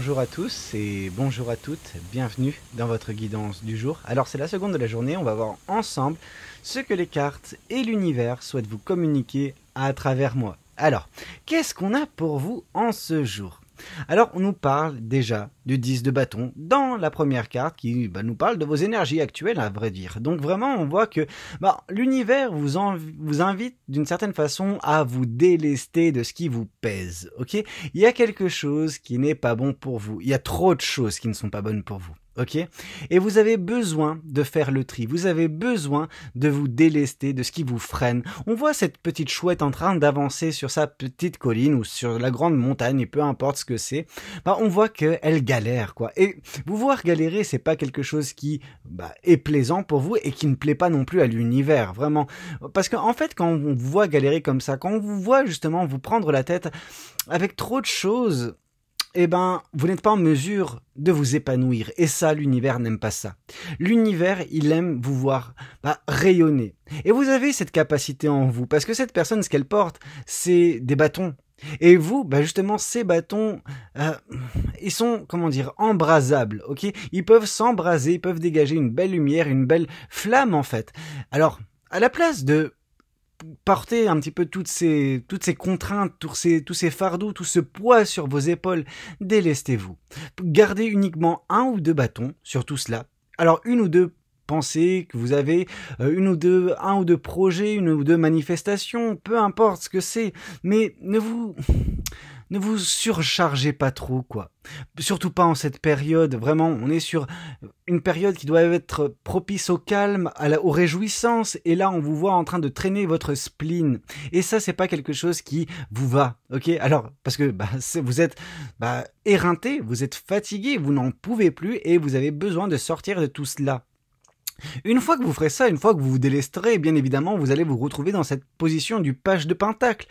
Bonjour à tous et bonjour à toutes, bienvenue dans votre guidance du jour. Alors c'est la seconde de la journée, on va voir ensemble ce que les cartes et l'univers souhaitent vous communiquer à travers moi. Alors, qu'est-ce qu'on a pour vous en ce jour ? Alors on nous parle déjà du 10 de bâton dans la première carte qui nous parle de vos énergies actuelles à vrai dire. Donc vraiment on voit que l'univers vous invite d'une certaine façon à vous délester de ce qui vous pèse. Ok, il y a quelque chose qui n'est pas bon pour vous, il y a trop de choses qui ne sont pas bonnes pour vous. Ok, et vous avez besoin de faire le tri, vous avez besoin de vous délester de ce qui vous freine. On voit cette petite chouette en train d'avancer sur sa petite colline ou sur la grande montagne, et peu importe ce que c'est, on voit qu'elle galère quoi. Et vous voir galérer, c'est pas quelque chose qui est plaisant pour vous et qui ne plaît pas non plus à l'univers, vraiment. Parce qu'en fait, quand on vous voit galérer comme ça, quand on vous voit justement vous prendre la tête avec trop de choses, vous n'êtes pas en mesure de vous épanouir. Et ça, l'univers n'aime pas ça. L'univers, il aime vous voir rayonner. Et vous avez cette capacité en vous, parce que cette personne, ce qu'elle porte, c'est des bâtons. Et vous, justement, ces bâtons, ils sont, embrasables, ok ? Ils peuvent s'embraser, ils peuvent dégager une belle lumière, une belle flamme, en fait. Alors, à la place de porter un petit peu toutes ces contraintes, tous ces fardeaux, tout ce poids sur vos épaules, délestez-vous. Gardez uniquement un ou deux bâtons sur tout cela. Alors une ou deux pensées que vous avez, un ou deux projets, une ou deux manifestations, peu importe ce que c'est, mais ne vous surchargez pas trop, quoi. Surtout pas en cette période, vraiment, on est sur une période qui doit être propice au calme, aux réjouissances, et là on vous voit en train de traîner votre spleen. Et ça, c'est pas quelque chose qui vous va, ok ? Alors, parce que vous êtes éreinté, vous êtes fatigué, vous n'en pouvez plus, et vous avez besoin de sortir de tout cela. Une fois que vous ferez ça, une fois que vous vous délesterez, bien évidemment, vous allez vous retrouver dans cette position du page de pentacle.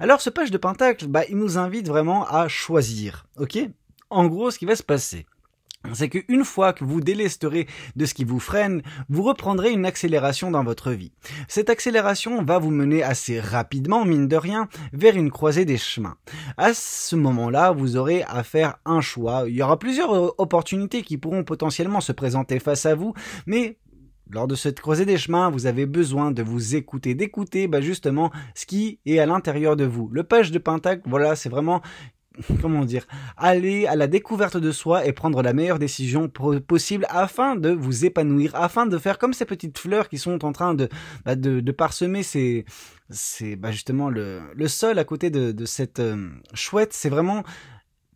Alors ce page de pentacle, il nous invite vraiment à choisir, ok ? En gros, ce qui va se passer, c'est qu'une fois que vous délesterez de ce qui vous freine, vous reprendrez une accélération dans votre vie. Cette accélération va vous mener assez rapidement, mine de rien, vers une croisée des chemins. À ce moment-là, vous aurez à faire un choix. Il y aura plusieurs opportunités qui pourront potentiellement se présenter face à vous, mais lors de cette croisée des chemins, vous avez besoin de vous écouter, d'écouter justement ce qui est à l'intérieur de vous. Le page de pentacle, voilà, c'est vraiment, aller à la découverte de soi et prendre la meilleure décision possible afin de vous épanouir, afin de faire comme ces petites fleurs qui sont en train de parsemer justement le sol à côté de cette chouette. C'est vraiment,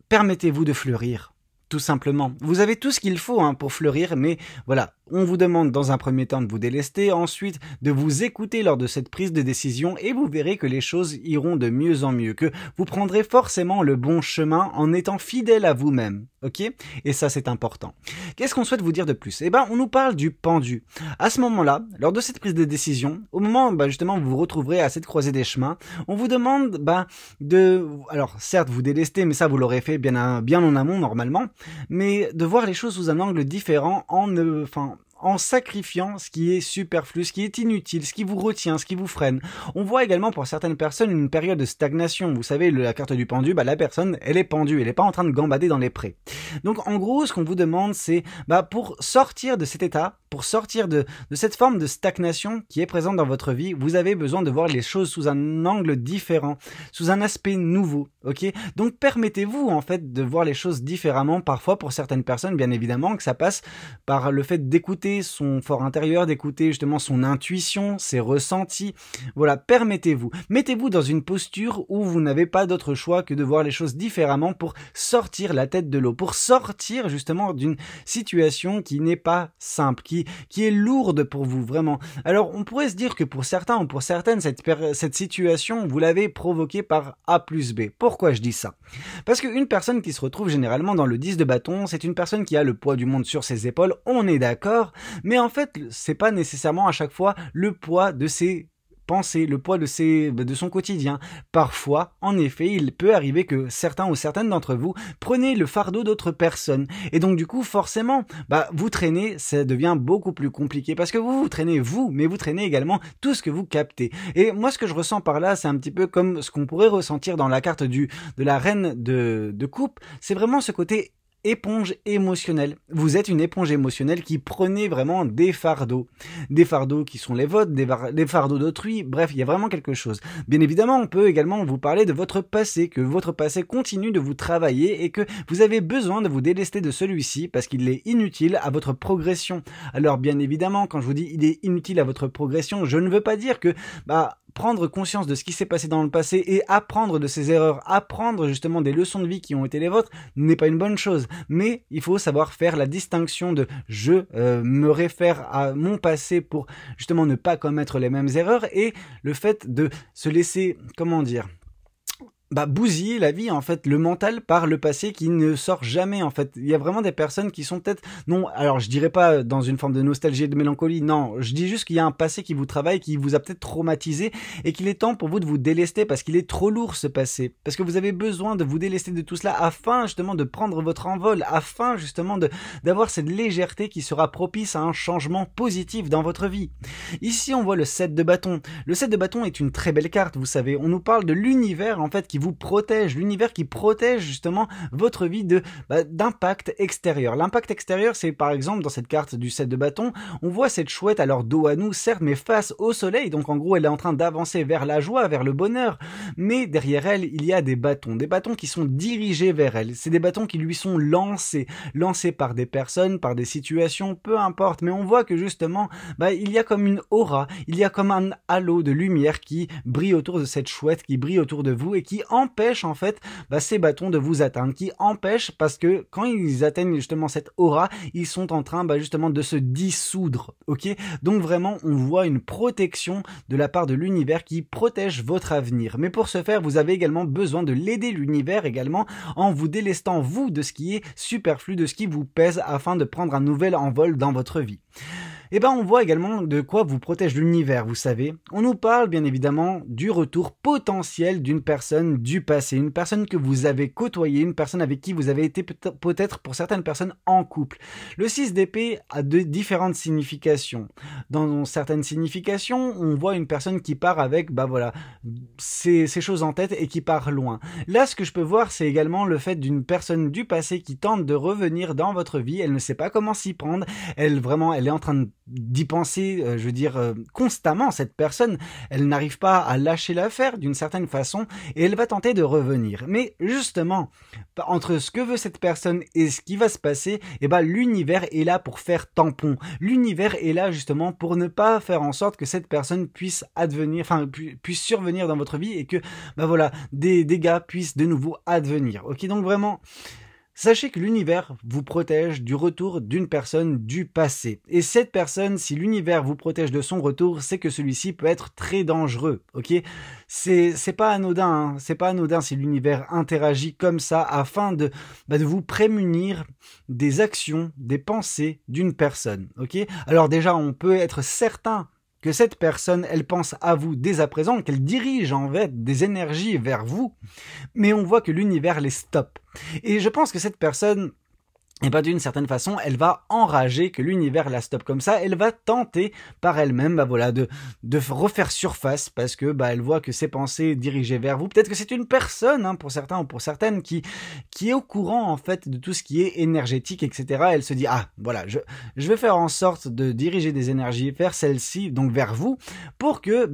permettez-vous de fleurir. Tout simplement. Vous avez tout ce qu'il faut pour fleurir, mais voilà, on vous demande dans un premier temps de vous délester, ensuite de vous écouter lors de cette prise de décision et vous verrez que les choses iront de mieux en mieux, que vous prendrez forcément le bon chemin en étant fidèle à vous-même, ok ? Et ça, c'est important. Qu'est-ce qu'on souhaite vous dire de plus ? On nous parle du pendu. À ce moment-là, lors de cette prise de décision, au moment justement où vous vous retrouverez à cette croisée des chemins, on vous demande alors certes vous délester, mais ça vous l'aurez fait bien en amont normalement, mais de voir les choses sous un angle différent en sacrifiant ce qui est superflu, ce qui est inutile, ce qui vous retient, ce qui vous freine. On voit également pour certaines personnes une période de stagnation. Vous savez, la carte du pendu, la personne, elle est pendue, elle n'est pas en train de gambader dans les prés. Donc en gros, ce qu'on vous demande, c'est pour sortir de cet état, pour sortir de cette forme de stagnation qui est présente dans votre vie, vous avez besoin de voir les choses sous un angle différent, sous un aspect nouveau, ok ? Donc permettez-vous en fait de voir les choses différemment. Parfois, pour certaines personnes, bien évidemment, que ça passe par le fait d'écouter son fort intérieur, d'écouter justement son intuition, ses ressentis. Voilà, permettez-vous. Mettez-vous dans une posture où vous n'avez pas d'autre choix que de voir les choses différemment pour sortir la tête de l'eau, pour sortir justement d'une situation qui n'est pas simple, qui est lourde pour vous, vraiment. Alors, on pourrait se dire que pour certains ou pour certaines, cette situation, vous l'avez provoquée par A plus B. Pourquoi je dis ça ? Parce qu'une personne qui se retrouve généralement dans le 10 de bâton, c'est une personne qui a le poids du monde sur ses épaules, on est d'accord, mais en fait, c'est pas nécessairement à chaque fois le poids de ses pensées, le poids de son quotidien. Parfois, en effet, il peut arriver que certains ou certaines d'entre vous prenez le fardeau d'autres personnes. Et donc, du coup, forcément, vous traînez, ça devient beaucoup plus compliqué parce que vous traînez vous, mais vous traînez également tout ce que vous captez. Et moi, ce que je ressens par là, c'est un petit peu comme ce qu'on pourrait ressentir dans la carte de la reine de coupe. C'est vraiment ce côté éponge émotionnelle. Vous êtes une éponge émotionnelle qui prenez vraiment des fardeaux qui sont les vôtres, des fardeaux d'autrui, bref, il y a vraiment quelque chose. Bien évidemment, on peut également vous parler de votre passé, que votre passé continue de vous travailler et que vous avez besoin de vous délester de celui-ci parce qu'il est inutile à votre progression. Alors bien évidemment, quand je vous dis il est inutile à votre progression, je ne veux pas dire que prendre conscience de ce qui s'est passé dans le passé et apprendre de ses erreurs, apprendre justement des leçons de vie qui ont été les vôtres n'est pas une bonne chose. Mais il faut savoir faire la distinction de je me réfère à mon passé pour justement ne pas commettre les mêmes erreurs et le fait de se laisser, comment dire, bousiller la vie, en fait, le mental par le passé qui ne sort jamais, en fait. Il y a vraiment des personnes qui sont peut-être, non, alors je dirais pas dans une forme de nostalgie et de mélancolie, non, je dis juste qu'il y a un passé qui vous travaille, qui vous a peut-être traumatisé et qu'il est temps pour vous de vous délester parce qu'il est trop lourd ce passé, parce que vous avez besoin de vous délester de tout cela afin justement de prendre votre envol, afin justement d'avoir cette légèreté qui sera propice à un changement positif dans votre vie. Ici, on voit le 7 de bâton. Le 7 de bâton est une très belle carte, vous savez, on nous parle de l'univers, en fait, qui vous protège, l'univers qui protège justement votre vie d'impact extérieur. L'impact extérieur, c'est par exemple dans cette carte du 7 de bâton, on voit cette chouette à leur dos à nous, certes, mais face au soleil, donc en gros elle est en train d'avancer vers la joie, vers le bonheur, mais derrière elle, il y a des bâtons qui sont dirigés vers elle, c'est des bâtons qui lui sont lancés par des personnes, par des situations, peu importe, mais on voit que justement, il y a comme une aura, il y a comme un halo de lumière qui brille autour de cette chouette, qui brille autour de vous et qui empêche en fait ces bâtons de vous atteindre, qui empêche parce que quand ils atteignent justement cette aura, ils sont en train justement de se dissoudre, ok? Donc vraiment on voit une protection de la part de l'univers qui protège votre avenir, mais pour ce faire vous avez également besoin de l'aider l'univers également en vous délestant vous de ce qui est superflu, de ce qui vous pèse afin de prendre un nouvel envol dans votre vie. Et on voit également de quoi vous protège l'univers, vous savez. On nous parle bien évidemment du retour potentiel d'une personne du passé, une personne que vous avez côtoyée, une personne avec qui vous avez été peut-être pour certaines personnes en couple. Le 6 d'épée a de différentes significations. Dans certaines significations, on voit une personne qui part avec, ces choses en tête et qui part loin. Là, ce que je peux voir, c'est également le fait d'une personne du passé qui tente de revenir dans votre vie. Elle ne sait pas comment s'y prendre. Elle est en train d'y penser, constamment. Cette personne, elle n'arrive pas à lâcher l'affaire d'une certaine façon et elle va tenter de revenir. Mais justement, entre ce que veut cette personne et ce qui va se passer, l'univers est là pour faire tampon. L'univers est là justement pour ne pas faire en sorte que cette personne puisse survenir dans votre vie et que, des dégâts puissent de nouveau advenir. Ok, donc vraiment, sachez que l'univers vous protège du retour d'une personne du passé. Et cette personne, si l'univers vous protège de son retour, c'est que celui-ci peut être très dangereux, ok? C'est pas anodin, hein. C'est pas anodin si l'univers interagit comme ça afin de vous prémunir des actions, des pensées d'une personne, ok? Alors déjà, on peut être certain que cette personne, elle pense à vous dès à présent, qu'elle dirige en fait des énergies vers vous, mais on voit que l'univers les stoppe. Et je pense que cette personne, d'une certaine façon, elle va enrager que l'univers la stoppe comme ça, elle va tenter par elle-même, de refaire surface parce que, elle voit que ses pensées dirigées vers vous, peut-être que c'est une personne, hein, pour certains ou pour certaines, qui est au courant, en fait, de tout ce qui est énergétique, etc. Elle se dit, je vais faire en sorte de diriger des énergies vers celle-ci, donc vers vous, pour que,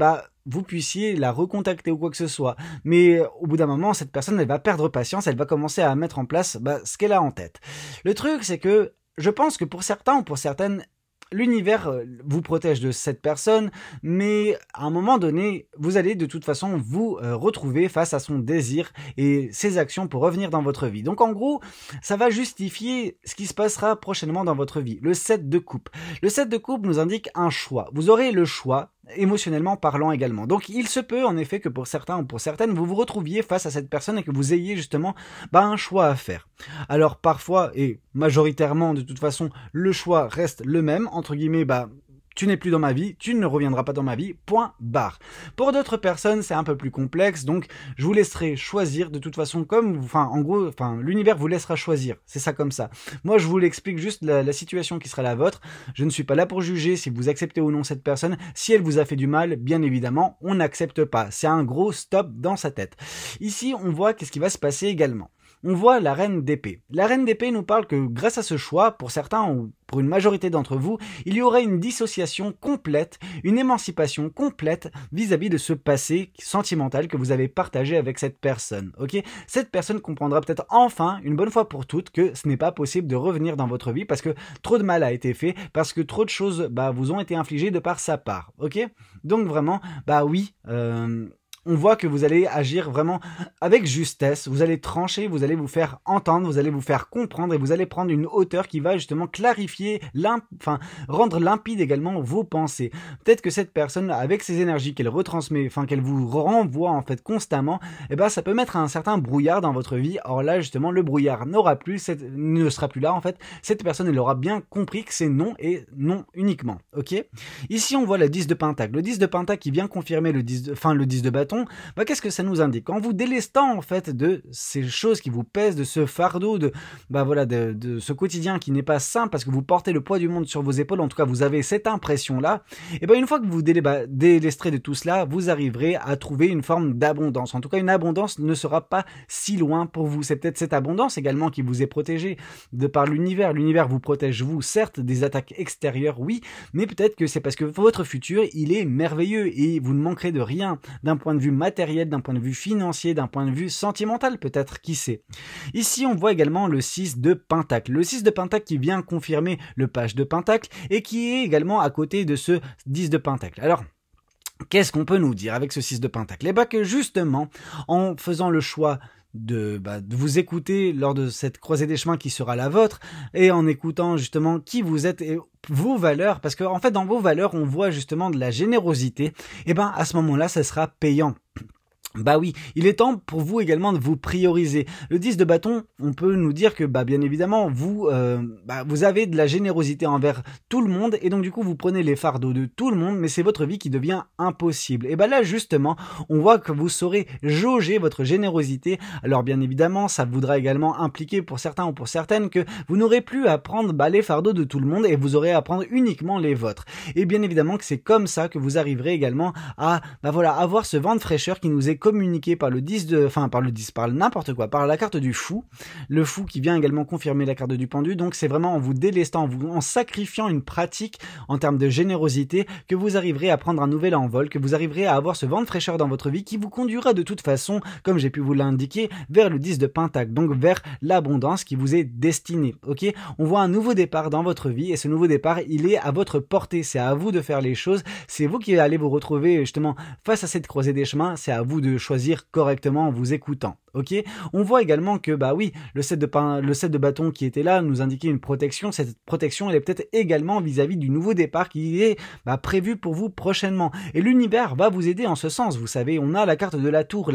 vous puissiez la recontacter ou quoi que ce soit. Mais au bout d'un moment, cette personne, elle va perdre patience, elle va commencer à mettre en place ce qu'elle a en tête. Le truc, c'est que je pense que pour certains ou pour certaines, l'univers vous protège de cette personne, mais à un moment donné, vous allez de toute façon vous retrouver face à son désir et ses actions pour revenir dans votre vie. Donc en gros, ça va justifier ce qui se passera prochainement dans votre vie. Le 7 de coupe. Le 7 de coupe nous indique un choix. Vous aurez le choix, émotionnellement parlant également. Donc il se peut en effet que pour certains ou pour certaines, vous vous retrouviez face à cette personne et que vous ayez justement un choix à faire. Alors parfois et majoritairement de toute façon, le choix reste le même, entre guillemets, tu n'es plus dans ma vie, tu ne reviendras pas dans ma vie, point barre. Pour d'autres personnes, c'est un peu plus complexe, donc je vous laisserai choisir de toute façon l'univers vous laissera choisir, c'est ça comme ça. Moi, je vous l'explique juste la situation qui sera la vôtre, je ne suis pas là pour juger si vous acceptez ou non cette personne, si elle vous a fait du mal, bien évidemment, on n'accepte pas, c'est un gros stop dans sa tête. Ici, on voit qu'est-ce qui va se passer également. on voit la reine d'épée. La reine d'épée nous parle que grâce à ce choix, pour certains ou pour une majorité d'entre vous, il y aurait une dissociation complète, une émancipation complète vis-à-vis de ce passé sentimental que vous avez partagé avec cette personne. Ok, cette personne comprendra peut-être enfin, une bonne fois pour toutes, que ce n'est pas possible de revenir dans votre vie parce que trop de mal a été fait, parce que trop de choses vous ont été infligées de par sa part. Ok, donc vraiment, oui. On voit que vous allez agir vraiment avec justesse, vous allez trancher, vous allez vous faire entendre, vous allez vous faire comprendre et vous allez prendre une hauteur qui va justement clarifier, rendre limpide également vos pensées. Peut-être que cette personne, avec ses énergies qu'elle retransmet, qu'elle vous renvoie en fait constamment, ça peut mettre un certain brouillard dans votre vie. Or là justement, le brouillard ne sera plus là en fait. Cette personne, elle aura bien compris que c'est non et non uniquement. Ok. Ici, on voit le 10 de pentacle. Le 10 de pentacle qui vient confirmer le 10 de bâton. Qu'est-ce que ça nous indique? En vous délestant en fait de ces choses qui vous pèsent, de ce fardeau, de ce quotidien qui n'est pas simple parce que vous portez le poids du monde sur vos épaules, en tout cas vous avez cette impression-là, et une fois que vous délesterez de tout cela, vous arriverez à trouver une forme d'abondance. En tout cas, une abondance ne sera pas si loin pour vous. C'est peut-être cette abondance également qui vous est protégée de par l'univers. L'univers vous protège, vous, certes, des attaques extérieures, oui, mais peut-être que c'est parce que votre futur, il est merveilleux et vous ne manquerez de rien d'un point de vue matériel, d'un point de vue financier, d'un point de vue sentimental peut-être, qui sait. Ici on voit également le 6 de pentacle. Le 6 de pentacle qui vient confirmer le page de pentacle et qui est également à côté de ce 10 de pentacle. Alors, qu'est-ce qu'on peut nous dire avec ce 6 de pentacle? Que justement, en faisant le choix de vous écouter lors de cette croisée des chemins qui sera la vôtre et en écoutant justement qui vous êtes et vos valeurs, parce que en fait dans vos valeurs on voit justement de la générosité, à ce moment-là ça sera payant. Oui, il est temps pour vous également de vous prioriser. Le 10 de bâton, on peut nous dire que bien évidemment vous avez de la générosité envers tout le monde et donc du coup vous prenez les fardeaux de tout le monde, mais c'est votre vie qui devient impossible. Et là justement, on voit que vous saurez jauger votre générosité. Alors bien évidemment, ça voudra également impliquer pour certains ou pour certaines que vous n'aurez plus à prendre les fardeaux de tout le monde et vous aurez à prendre uniquement les vôtres. Et bien évidemment que c'est comme ça que vous arriverez également à avoir ce vent de fraîcheur qui nous est communiqué par le 10 par n'importe quoi, par la carte du fou, le fou qui vient également confirmer la carte du pendu. Donc c'est vraiment en vous délestant, en sacrifiant une pratique en termes de générosité que vous arriverez à prendre un nouvel envol, que vous arriverez à avoir ce vent de fraîcheur dans votre vie qui vous conduira de toute façon, comme j'ai pu vous l'indiquer, vers le 10 de pentacle, donc vers l'abondance qui vous est destinée. Ok, on voit un nouveau départ dans votre vie et ce nouveau départ, il est à votre portée, c'est à vous de faire les choses, c'est vous qui allez vous retrouver justement face à cette croisée des chemins, c'est à vous de choisir correctement en vous écoutant. Ok, on voit également que le 7 de bâton qui était là nous indiquait une protection. Cette protection, elle est peut-être également vis-à-vis du nouveau départ qui est prévu pour vous prochainement. Et l'univers va vous aider en ce sens. Vous savez, on a la carte de la tour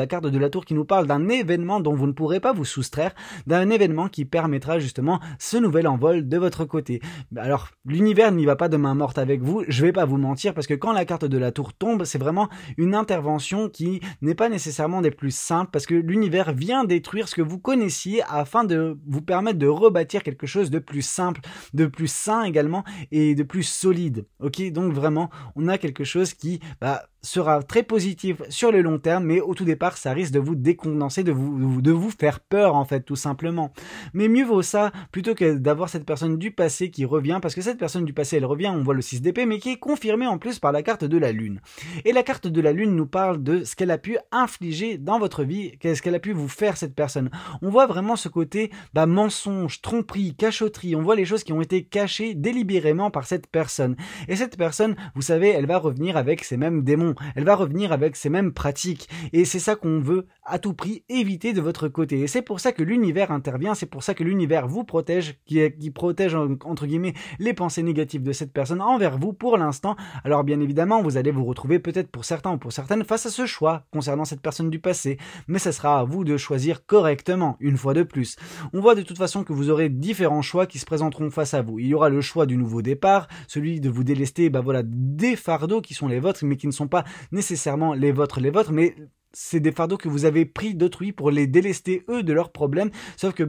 qui nous parle d'un événement dont vous ne pourrez pas vous soustraire, d'un événement qui permettra justement ce nouvel envol de votre côté. Alors, l'univers n'y va pas de main morte avec vous. Je vais pas vous mentir parce que quand la carte de la tour tombe, c'est vraiment une intervention qui n'est pas nécessairement des plus simples parce que l'univers vient détruire ce que vous connaissiez afin de vous permettre de rebâtir quelque chose de plus simple, de plus sain également et de plus solide. Ok, donc vraiment, on a quelque chose qui sera très positif sur le long terme, mais au tout départ, ça risque de vous décondenser, de vous faire peur en fait, tout simplement. Mais mieux vaut ça plutôt que d'avoir cette personne du passé qui revient, parce que cette personne du passé, elle revient, on voit le 6 d'épée, mais qui est confirmée en plus par la carte de la lune. Et la carte de la lune nous parle de ce qu'elle a pu infliger dans votre vie, qu'est-ce qu'elle a pu vous faire cette personne. On voit vraiment ce côté mensonge, tromperie, cachotterie, on voit les choses qui ont été cachées délibérément par cette personne. Et cette personne, vous savez, elle va revenir avec ces mêmes démons, elle va revenir avec ces mêmes pratiques. Et c'est ça qu'on veut à tout prix éviter de votre côté. Et c'est pour ça que l'univers intervient, c'est pour ça que l'univers vous protège, qui protège entre guillemets les pensées négatives de cette personne envers vous pour l'instant. Alors bien évidemment, vous allez vous retrouver peut-être pour certains ou pour certaines face à ce choix concernant cette personne du passé. Mais ce sera à vous de choisir correctement, une fois de plus. On voit de toute façon que vous aurez différents choix qui se présenteront face à vous. Il y aura le choix du nouveau départ, celui de vous délester des fardeaux qui sont les vôtres, mais qui ne sont pas nécessairement les vôtres, mais c'est des fardeaux que vous avez pris d'autrui pour les délester eux de leurs problèmes, sauf que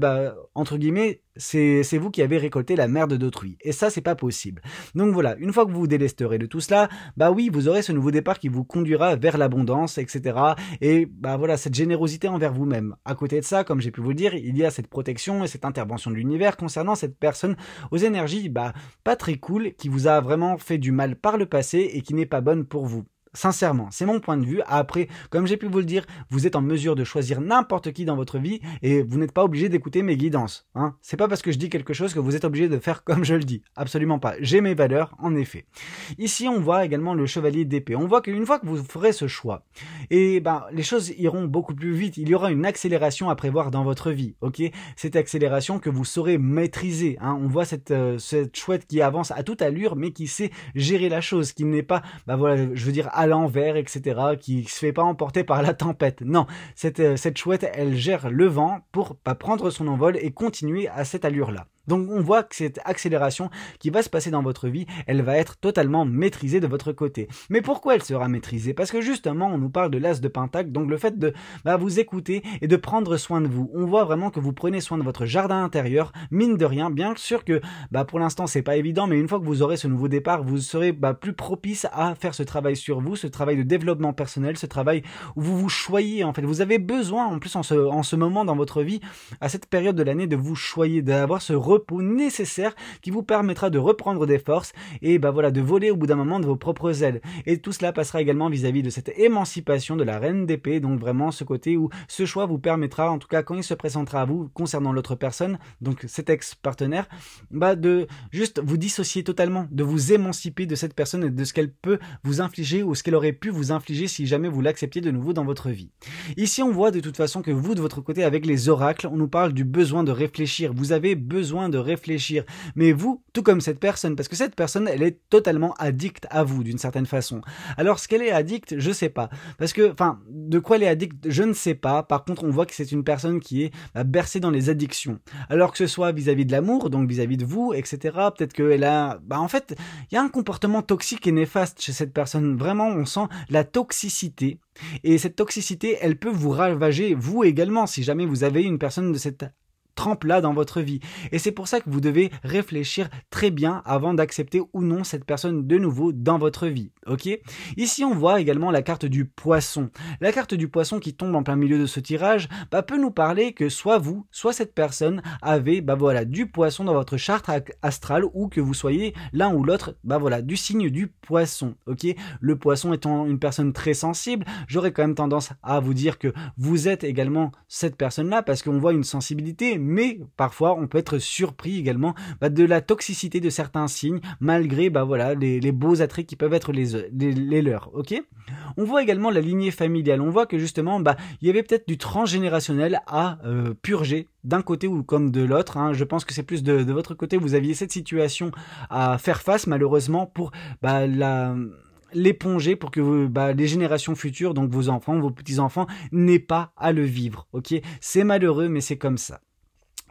entre guillemets c'est vous qui avez récolté la merde d'autrui, et ça c'est pas possible. Donc voilà, une fois que vous vous délesterez de tout cela, oui, vous aurez ce nouveau départ qui vous conduira vers l'abondance, etc. Et voilà, cette générosité envers vous-même. À côté de ça, comme j'ai pu vous le dire, il y a cette protection et cette intervention de l'univers concernant cette personne aux énergies pas très cool, qui vous a vraiment fait du mal par le passé et qui n'est pas bonne pour vous. Sincèrement, c'est mon point de vue. Après, comme j'ai pu vous le dire, vous êtes en mesure de choisir n'importe qui dans votre vie et vous n'êtes pas obligé d'écouter mes guidances. C'est pas parce que je dis quelque chose que vous êtes obligé de faire comme je le dis. Absolument pas. J'ai mes valeurs, en effet. Ici, on voit également le chevalier d'épée. On voit qu'une fois que vous ferez ce choix, et les choses iront beaucoup plus vite. Il y aura une accélération à prévoir dans votre vie. Ok, cette accélération que vous saurez maîtriser. On voit cette chouette qui avance à toute allure, mais qui sait gérer la chose, qui n'est pas, je veux dire, à l'envers, etc., qui se fait pas emporter par la tempête. Non, cette chouette, elle gère le vent pour prendre son envol et continuer à cette allure-là. Donc on voit que cette accélération qui va se passer dans votre vie, elle va être totalement maîtrisée de votre côté. Mais pourquoi elle sera maîtrisée? Parce que justement, on nous parle de l'as de pentacle, donc le fait de vous écouter et de prendre soin de vous. On voit vraiment que vous prenez soin de votre jardin intérieur, mine de rien, bien sûr que pour l'instant c'est pas évident, mais une fois que vous aurez ce nouveau départ, vous serez plus propice à faire ce travail sur vous, ce travail de développement personnel, ce travail où vous vous choyez. En fait, vous avez besoin, en plus en ce moment dans votre vie, à cette période de l'année, de vous choyer, d'avoir ce repos nécessaire qui vous permettra de reprendre des forces et de voler au bout d'un moment de vos propres ailes. Et tout cela passera également vis-à-vis de cette émancipation de la reine d'épée, donc vraiment ce côté où ce choix vous permettra, en tout cas quand il se présentera à vous concernant l'autre personne, donc cet ex-partenaire, de juste vous dissocier totalement, de vous émanciper de cette personne et de ce qu'elle peut vous infliger ou ce qu'elle aurait pu vous infliger si jamais vous l'acceptiez de nouveau dans votre vie. Ici on voit de toute façon que vous de votre côté avec les oracles, on nous parle du besoin de réfléchir. Vous avez besoin de réfléchir, mais vous, tout comme cette personne, parce que cette personne, elle est totalement addicte à vous d'une certaine façon. Alors ce qu'elle est addicte, je sais pas, parce que, de quoi elle est addicte, je ne sais pas. Par contre, on voit que c'est une personne qui est bercée dans les addictions. Alors que ce soit vis-à-vis de l'amour, donc vis-à-vis de vous, etc. Peut-être qu'elle a, en fait, il y a un comportement toxique et néfaste chez cette personne. Vraiment, on sent la toxicité. Et cette toxicité, elle peut vous ravager, vous également, si jamais vous avez une personne de cette trempe-là dans votre vie. Et c'est pour ça que vous devez réfléchir très bien avant d'accepter ou non cette personne de nouveau dans votre vie. Ok ? Ici, on voit également la carte du poisson. La carte du poisson qui tombe en plein milieu de ce tirage peut nous parler que soit vous, soit cette personne avez du poisson dans votre charte astrale, ou que vous soyez l'un ou l'autre du signe du poisson. Ok ? Le poisson étant une personne très sensible, j'aurais quand même tendance à vous dire que vous êtes également cette personne-là, parce qu'on voit une sensibilité, mais parfois on peut être surpris également de la toxicité de certains signes, malgré les beaux attraits qui peuvent être les leurs. Ok ? On voit également la lignée familiale. On voit que justement il y avait peut-être du transgénérationnel à purger d'un côté ou comme de l'autre. Je pense que c'est plus de votre côté, vous aviez cette situation à faire face malheureusement pour l'éponger, pour que les générations futures, donc vos enfants, vos petits-enfants, n'aient pas à le vivre. Ok ? C'est malheureux, mais c'est comme ça.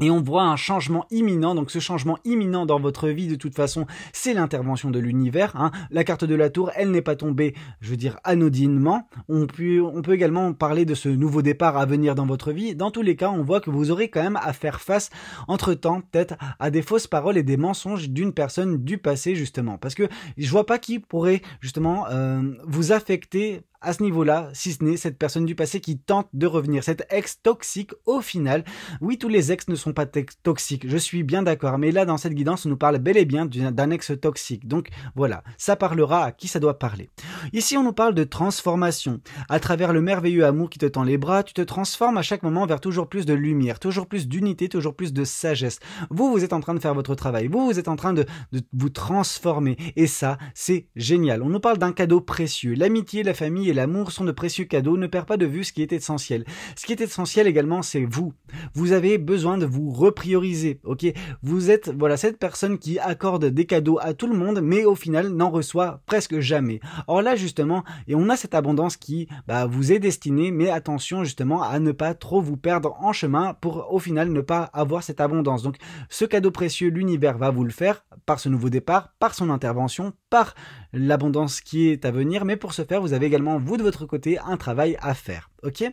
Et on voit un changement imminent, donc ce changement imminent dans votre vie, de toute façon, c'est l'intervention de l'univers. La carte de la tour, elle n'est pas tombée, je veux dire, anodinement. On peut également parler de ce nouveau départ à venir dans votre vie. Dans tous les cas, on voit que vous aurez quand même à faire face, entre-temps, peut-être à des fausses paroles et des mensonges d'une personne du passé, justement. Parce que je vois pas qui pourrait, justement, vous affecter à ce niveau-là, si ce n'est cette personne du passé qui tente de revenir, cette ex toxique au final. Oui, tous les ex ne sont pas toxiques, je suis bien d'accord, mais là dans cette guidance on nous parle bel et bien d'un ex toxique, donc voilà, ça parlera à qui ça doit parler. Ici on nous parle de transformation, à travers le merveilleux amour qui te tend les bras, tu te transformes à chaque moment vers toujours plus de lumière, toujours plus d'unité, toujours plus de sagesse. Vous êtes en train de faire votre travail, vous êtes en train de vous transformer, et ça c'est génial. On nous parle d'un cadeau précieux, l'amitié, la famille et l'amour sont de précieux cadeaux, ne perds pas de vue ce qui est essentiel. Ce qui est essentiel également, c'est vous. Vous avez besoin de vous reprioriser, ok ? Vous êtes, cette personne qui accorde des cadeaux à tout le monde, mais au final n'en reçoit presque jamais. Or là, justement, et on a cette abondance qui vous est destinée, mais attention justement à ne pas trop vous perdre en chemin pour au final ne pas avoir cette abondance. Donc, ce cadeau précieux, l'univers va vous le faire par ce nouveau départ, par son intervention, par l'abondance qui est à venir, mais pour ce faire, vous avez également, vous de votre côté, un travail à faire. ok?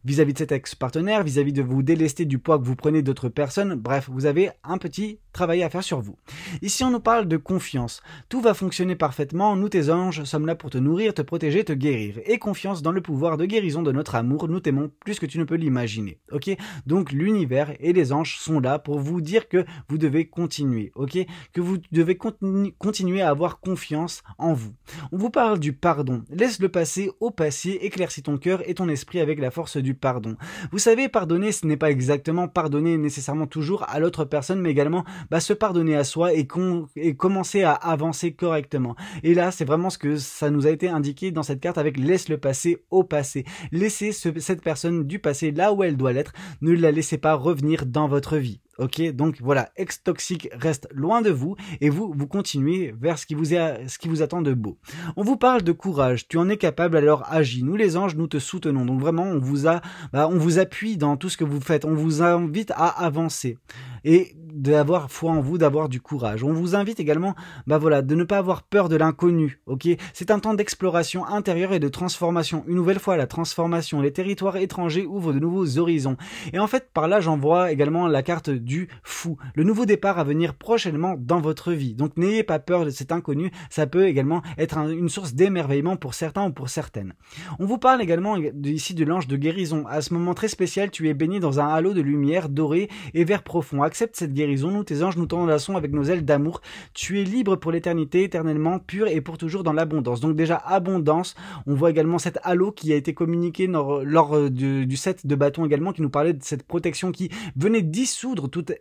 Vis-à-vis de cet ex-partenaire, vis-à-vis de vous délester du poids que vous prenez d'autres personnes, bref, vous avez un petit travail à faire sur vous. Ici, on nous parle de confiance. Tout va fonctionner parfaitement, nous tes anges sommes là pour te nourrir, te protéger, te guérir. Et confiance dans le pouvoir de guérison de notre amour, nous t'aimons plus que tu ne peux l'imaginer, ok? Donc l'univers et les anges sont là pour vous dire que vous devez continuer, ok? Que vous devez continuer à avoir confiance en vous. On vous parle du pardon. Laisse le passé au passé, éclaircis ton cœur et ton esprit avec la force du pardon. Vous savez, pardonner, ce n'est pas exactement pardonner nécessairement toujours à l'autre personne, mais également se pardonner à soi et commencer à avancer correctement. Et là, c'est vraiment ce que ça nous a été indiqué dans cette carte avec laisse le passé au passé. Laissez cette personne du passé là où elle doit l'être. Ne la laissez pas revenir dans votre vie. Ok, donc voilà, ex-toxique reste loin de vous et vous continuez vers ce qui vous attend de beau. On vous parle de courage, tu en es capable, alors agis. Nous les anges, nous te soutenons. Donc vraiment, on vous appuie dans tout ce que vous faites. On vous invite à avancer et d'avoir foi en vous, d'avoir du courage. On vous invite également, de ne pas avoir peur de l'inconnu. Ok, c'est un temps d'exploration intérieure et de transformation. Une nouvelle fois, la transformation. Les territoires étrangers ouvrent de nouveaux horizons. Et en fait, par là, j'en vois également la carte du fou. Le nouveau départ à venir prochainement dans votre vie. Donc n'ayez pas peur de cet inconnu, ça peut également être une source d'émerveillement pour certains ou pour certaines. On vous parle également ici de l'ange de guérison. À ce moment très spécial, tu es baigné dans un halo de lumière dorée et vert profond. Accepte cette guérison, nous tes anges nous t'enlaçons avec nos ailes d'amour. Tu es libre pour l'éternité, éternellement pur et pour toujours dans l'abondance. Donc déjà abondance, on voit également cet halo qui a été communiqué lors du set de bâton également, qui nous parlait de cette protection qui venait dissoudre toute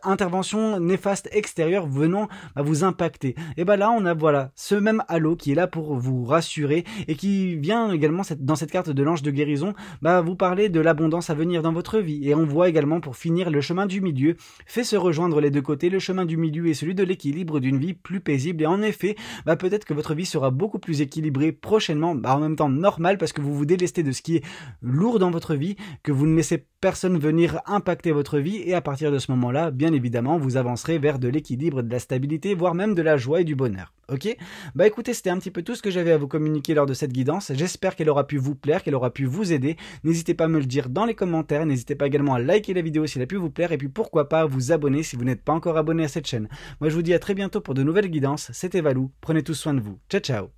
intervention néfaste extérieure venant vous impacter. Et là on a ce même halo qui est là pour vous rassurer et qui vient également dans cette carte de l'ange de guérison vous parler de l'abondance à venir dans votre vie. Et on voit également pour finir le chemin du milieu fait se rejoindre les deux côtés. Le chemin du milieu est celui de l'équilibre d'une vie plus paisible et en effet peut-être que votre vie sera beaucoup plus équilibrée prochainement, en même temps normal parce que vous vous délestez de ce qui est lourd dans votre vie, que vous ne laissez personne venir impacter votre vie et à partir de ce moment-là, bien évidemment, vous avancerez vers de l'équilibre, de la stabilité, voire même de la joie et du bonheur. Ok? Écoutez, c'était un petit peu tout ce que j'avais à vous communiquer lors de cette guidance. J'espère qu'elle aura pu vous plaire, qu'elle aura pu vous aider. N'hésitez pas à me le dire dans les commentaires. N'hésitez pas également à liker la vidéo si elle a pu vous plaire et puis pourquoi pas à vous abonner si vous n'êtes pas encore abonné à cette chaîne. Moi, je vous dis à très bientôt pour de nouvelles guidances. C'était Valou. Prenez tous soin de vous. Ciao, ciao.